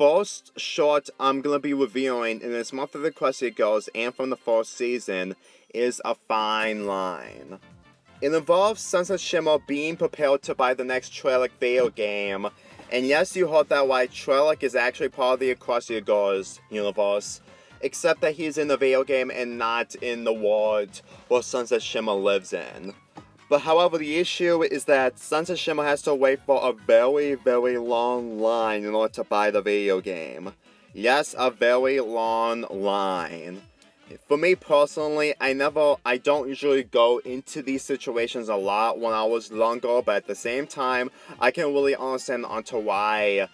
first short I'm going to be reviewing in this month of Equestria Girls and from the first season is A Fine Line. It involves Sunset Shimmer being prepared to buy the next Trellick video game, and yes, you heard that right, Trellick is actually part of the Equestria Girls universe, except that he's in the video game and not in the world where Sunset Shimmer lives in. But however, the issue is that Sunset Shimmer has to wait for a very, very long line in order to buy the video game. Yes, a very long line. For me personally, I don't usually go into these situations a lot when I was younger, but at the same time, I can really understand onto why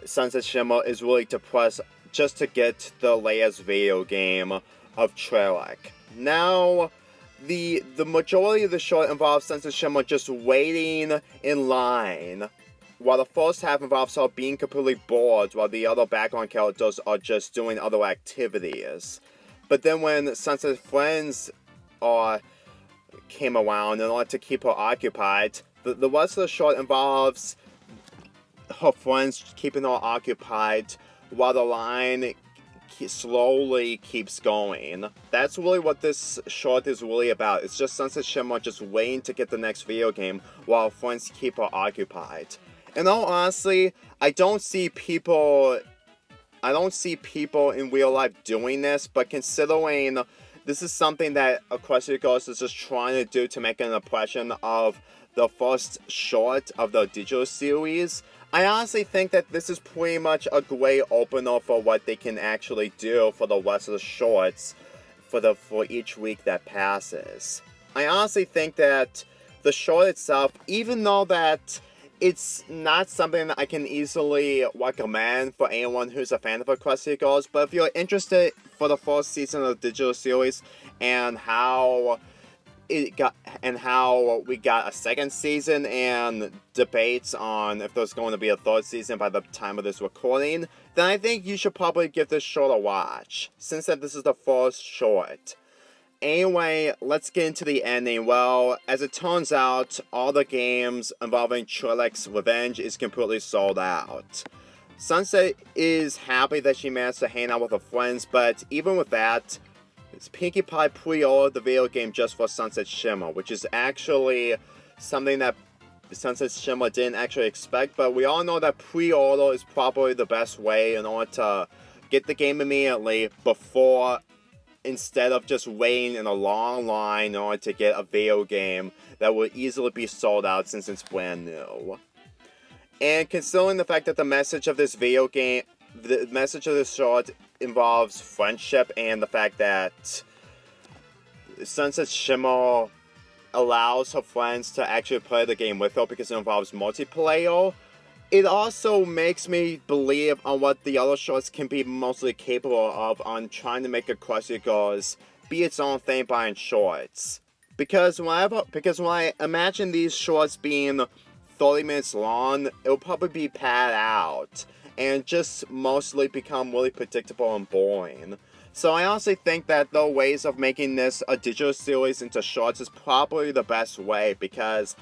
Sunset Shimmer is really depressed just to get the latest video game of Trellick. Now, the majority of the short involves Sunset Shimmer just waiting in line, while the first half involves her being completely bored while the other background characters are just doing other activities. But then when Sunset's friends came around in order to keep her occupied, the rest of the short involves her friends keeping her occupied while the line slowly keeps going. That's really what this short is really about. It's just Sunset Shimmer just waiting to get the next video game while friends keep her occupied. And all honestly, I don't see people in real life doing this, but considering this is something that Equestria Girls is just trying to do to make an impression of the first short of the digital series, I honestly think that this is pretty much a great opener for what they can actually do for the rest of the shorts for each week that passes. I honestly think that the short itself, even though that it's not something that I can easily recommend for anyone who's a fan of Equestria Girls, but if you're interested for the first season of the digital series and how we got a second season and debates on if there's going to be a third season by the time of this recording, then I think you should probably give this short a watch, since that this is the first short. Anyway, let's get into the ending. Well, as it turns out, all the games involving Trellick's revenge is completely sold out. Sunset is happy that she managed to hang out with her friends, but even with that, Pinkie Pie pre-ordered the video game just for Sunset Shimmer, which is actually something that Sunset Shimmer didn't actually expect, but we all know that pre-order is probably the best way in order to get the game immediately instead of just waiting in a long line in order to get a video game that would easily be sold out since it's brand new. And considering the fact that the message of this short involves friendship and the fact that Sunset Shimmer allows her friends to actually play the game with her because it involves multiplayer, it also makes me believe on what the other shorts can be mostly capable of on trying to make Equestria Girls be its own thing behind shorts. Because when I imagine these shorts being 30 minutes long, it'll probably be padded out and just mostly become really predictable and boring. So I honestly think that the ways of making this a digital series into shorts is probably the best way, because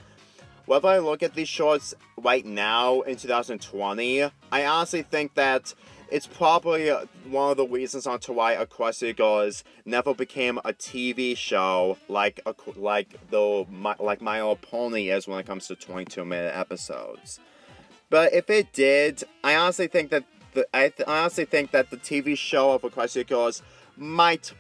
whether I look at these shorts right now in 2020, I honestly think that it's probably one of the reasons onto why Equestria Girls never became a TV show like My Little Pony is when it comes to 22-minute episodes. But if it did, I honestly think that the TV show of Equestria Girls might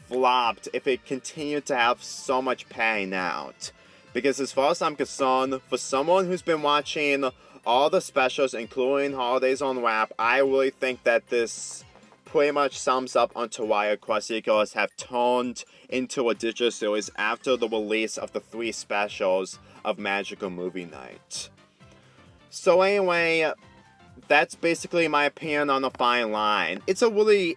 flop if it continued to have so much padding out. Because as far as I'm concerned, for someone who's been watching all the specials, including Holidays on Wrap, I really think that this pretty much sums up onto why Equestria Girls have turned into a digital series after the release of the 3 specials of Magical Movie Night. So anyway, that's basically my opinion on The Fine Line. It's a really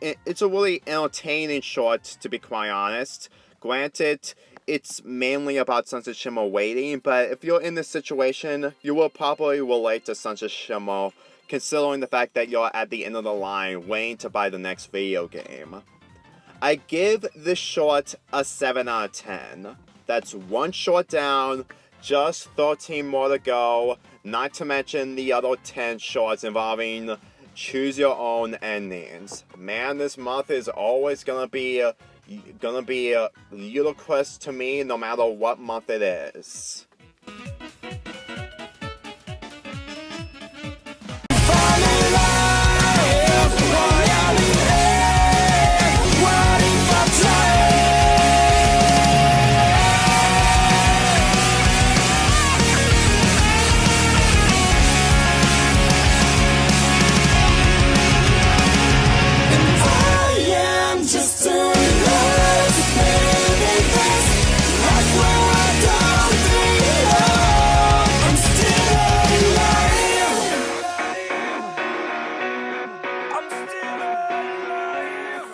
entertaining short, to be quite honest. Granted, it's mainly about Sunset Shimmer waiting, but if you're in this situation, you will probably relate to Sunset Shimmer, considering the fact that you're at the end of the line waiting to buy the next video game. I give this short a 7 out of 10. That's one short down, just 13 more to go, not to mention the other 10 shorts involving choose your own endings. Man, this month is always gonna be ludicrous to me no matter what month it is.